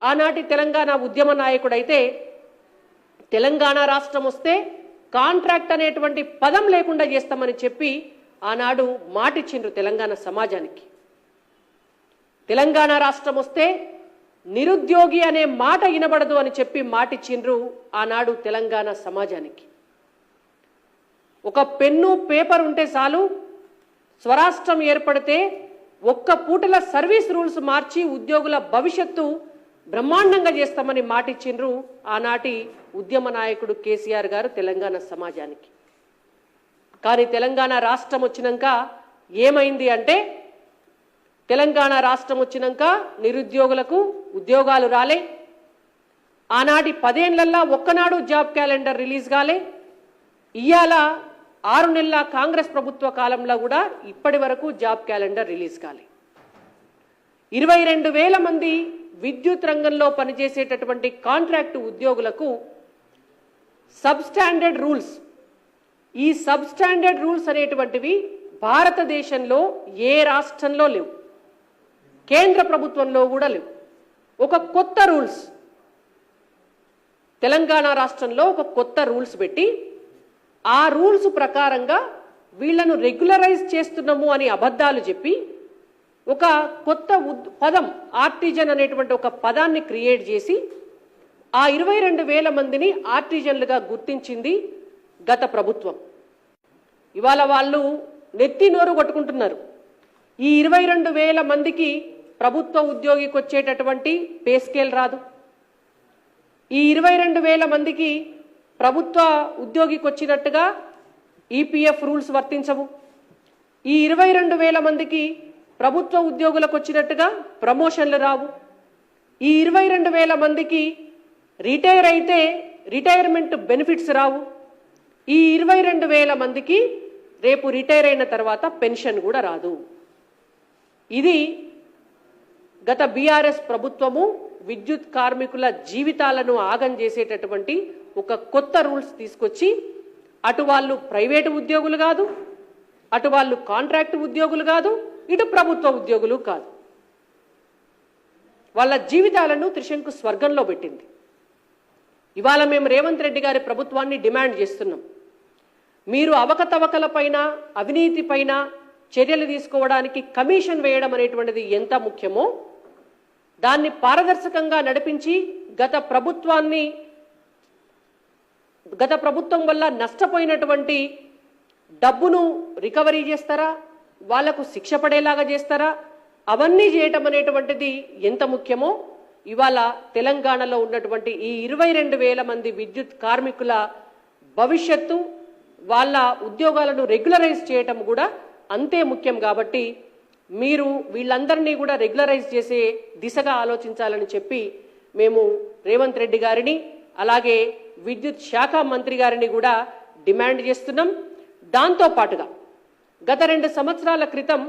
ఆనాటి తెలంగాణ ఉద్యమ నాయకుడైతే తెలంగాణ రాష్ట్రం వస్తే కాంట్రాక్ట్ అనేటువంటి పదం లేకుండా చేస్తామని చెప్పి ఆనాడు మాటిచ్చిండ్రు తెలంగాణ సమాజానికి. తెలంగాణ రాష్ట్రం వస్తే నిరుద్యోగి అనే మాట వినబడదు అని చెప్పి మాటిచ్చిండ్రు ఆనాడు తెలంగాణ సమాజానికి. ఒక పెన్ను పేపర్ ఉంటే చాలు, స్వరాష్ట్రం ఏర్పడితే ఒక్క పూటల సర్వీస్ రూల్స్ మార్చి ఉద్యోగుల భవిష్యత్తు బ్రహ్మాండంగా చేస్తామని మాటిచ్చిండ్రు ఆనాటి ఉద్యమ నాయకుడు కేసీఆర్ గారు తెలంగాణ సమాజానికి. కానీ తెలంగాణ రాష్ట్రం వచ్చినాక ఏమైంది అంటే, తెలంగాణ రాష్ట్రం వచ్చినాక నిరుద్యోగులకు ఉద్యోగాలు రాలే. ఆనాటి 10 ఏళ్లల్లా ఒక్కనాడు జాబ్ క్యాలెండర్ రిలీజ్ కాలే. ఇవాళ 6 నెలల కాంగ్రెస్ ప్రభుత్వ కాలంలో కూడా ఇప్పటి వరకు జాబ్ క్యాలెండర్ రిలీజ్ కాలే. 22,000 మంది విద్యుత్ రంగంలో పనిచేసేటటువంటి కాంట్రాక్టు ఉద్యోగులకు సబ్స్టాండర్డ్ రూల్స్, ఈ సబ్స్టాండర్డ్ రూల్స్ అనేటువంటివి భారతదేశంలో ఏ రాష్ట్రంలో లేవు, కేంద్ర ప్రభుత్వంలో కూడా లేవు. ఒక కొత్త రూల్స్ తెలంగాణ రాష్ట్రంలో ఒక కొత్త రూల్స్ పెట్టి ఆ రూల్స్ ప్రకారంగా వీళ్లను రెగ్యులరైజ్ చేస్తున్నాము అని అబద్ధాలు చెప్పి ఒక కొత్త పదం ఆర్టిజన్ అనేటువంటి ఒక పదాన్ని క్రియేట్ చేసి ఆ 22,000 మందిని ఆర్టిజన్లుగా గుర్తించింది గత ప్రభుత్వం. ఇవాళ వాళ్ళు నెత్తి నోరు కొట్టుకుంటున్నారు. ఈ 22,000 మందికి ప్రభుత్వ ఉద్యోగికి వచ్చేటటువంటి పే స్కేల్ రాదు. ఈ 22,000 మందికి ప్రభుత్వ ఉద్యోగికి వచ్చినట్టుగా ఈపీఎఫ్ రూల్స్ వర్తించవు. ఈ 22,000 మందికి ప్రభుత్వ ఉద్యోగులకు వచ్చినట్టుగా ప్రమోషన్లు రావు. ఈ 22,000 మందికి రిటైర్ అయితే రిటైర్మెంట్ బెనిఫిట్స్ రావు. ఈ 22,000 మందికి రేపు రిటైర్ అయిన తర్వాత పెన్షన్ కూడా రాదు. ఇది గత బీఆర్ఎస్ ప్రభుత్వము విద్యుత్ కార్మికుల జీవితాలను ఆగం చేసేటటువంటి ఒక కొత్త రూల్స్ తీసుకొచ్చి అటు వాళ్ళు ప్రైవేటు ఉద్యోగులు కాదు, అటు వాళ్ళు కాంట్రాక్ట్ ఉద్యోగులు కాదు, ఇటు ప్రభుత్వ ఉద్యోగులు కాదు, వాళ్ళ జీవితాలను త్రిశంకు స్వర్గంలో పెట్టింది. ఇవాళ మేము రేవంత్ రెడ్డి గారి ప్రభుత్వాన్ని డిమాండ్ చేస్తున్నాం. మీరు అవకతవకల పైన, అవినీతి పైన చర్యలు తీసుకోవడానికి కమిషన్ వేయడం అనేటువంటిది ఎంత ముఖ్యమో దాన్ని పారదర్శకంగా నడిపించి గత ప్రభుత్వం వల్ల నష్టపోయినటువంటి డబ్బును రికవరీ చేస్తారా, వాళ్లకు శిక్ష పడేలాగా చేస్తారా, అవన్నీ చేయటం అనేటువంటిది ఎంత ముఖ్యమో ఇవాళ తెలంగాణలో ఉన్నటువంటి ఈ 22,000 మంది విద్యుత్ కార్మికుల భవిష్యత్తు, వాళ్ళ ఉద్యోగాలను రెగ్యులరైజ్ చేయటం కూడా అంతే ముఖ్యం. కాబట్టి మీరు వీళ్ళందరినీ కూడా రెగ్యులరైజ్ చేసే దిశగా ఆలోచించాలని చెప్పి మేము రేవంత్ రెడ్డి గారిని అలాగే విద్యుత్ శాఖ మంత్రి గారిని కూడా డిమాండ్ చేస్తున్నాం. దాంతో పాటుగా గత 2 సంవత్సరాల క్రితం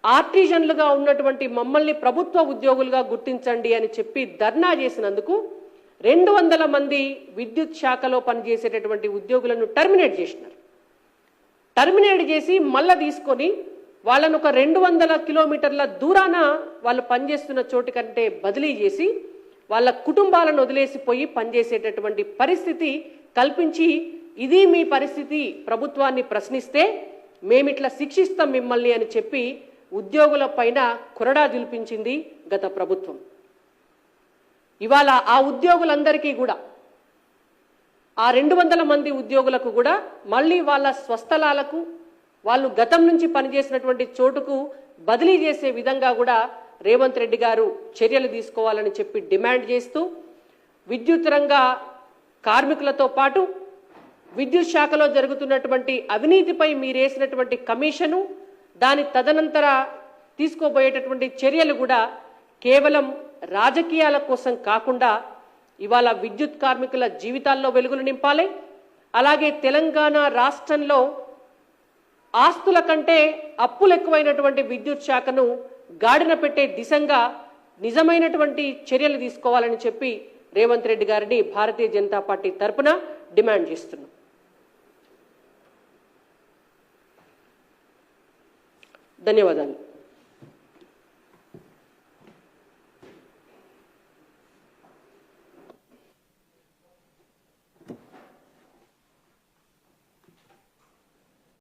ఆర్టిజన్లుగా ఉన్నటువంటి మమ్మల్ని ప్రభుత్వ ఉద్యోగులుగా గుర్తించండి అని చెప్పి ధర్నా చేసినందుకు 200 మంది విద్యుత్ శాఖలో పనిచేసేటటువంటి ఉద్యోగులను టర్మినేట్ చేసినారు. టర్మినేట్ చేసి మళ్ళా తీసుకొని వాళ్ళను ఒక 200 కిలోమీటర్ల దూరాన వాళ్ళు పనిచేస్తున్న చోటు కంటే బదిలీ చేసి వాళ్ళ కుటుంబాలను వదిలేసిపోయి పనిచేసేటటువంటి పరిస్థితి కల్పించి, ఇది మీ పరిస్థితి, ప్రభుత్వాన్ని ప్రశ్నిస్తే మేమిట్లా శిక్షిస్తాం మిమ్మల్ని అని చెప్పి ఉద్యోగుల పైన కొరడా జుల్పించింది గత ప్రభుత్వం. ఇవాళ ఆ ఉద్యోగులందరికీ కూడా, ఆ 200 మంది ఉద్యోగులకు కూడా మళ్ళీ వాళ్ళ స్వస్థలాలకు, వాళ్ళు గతం నుంచి పనిచేసినటువంటి చోటుకు బదిలీ చేసే విధంగా కూడా రేవంత్ రెడ్డి గారు చర్యలు తీసుకోవాలని చెప్పి డిమాండ్ చేస్తూ, విద్యుత్ రంగ కార్మికులతో పాటు విద్యుత్ శాఖలో జరుగుతున్నటువంటి అవినీతిపై మీరేసినటువంటి కమిషను, దాని తదనంతర తీసుకోబోయేటటువంటి చర్యలు కూడా కేవలం రాజకీయాల కోసం కాకుండా ఇవాళ విద్యుత్ కార్మికుల జీవితాల్లో వెలుగులు నింపాలి. అలాగే తెలంగాణ రాష్ట్రంలో ఆస్తుల కంటే అప్పులు ఎక్కువైనటువంటి విద్యుత్ శాఖను గాడిన పెట్టే దిశగా నిజమైనటువంటి చర్యలు తీసుకోవాలని చెప్పి రేవంత్ రెడ్డి గారిని భారతీయ జనతా పార్టీ తరపున డిమాండ్ చేస్తున్నాం. ధన్యవాదాలు.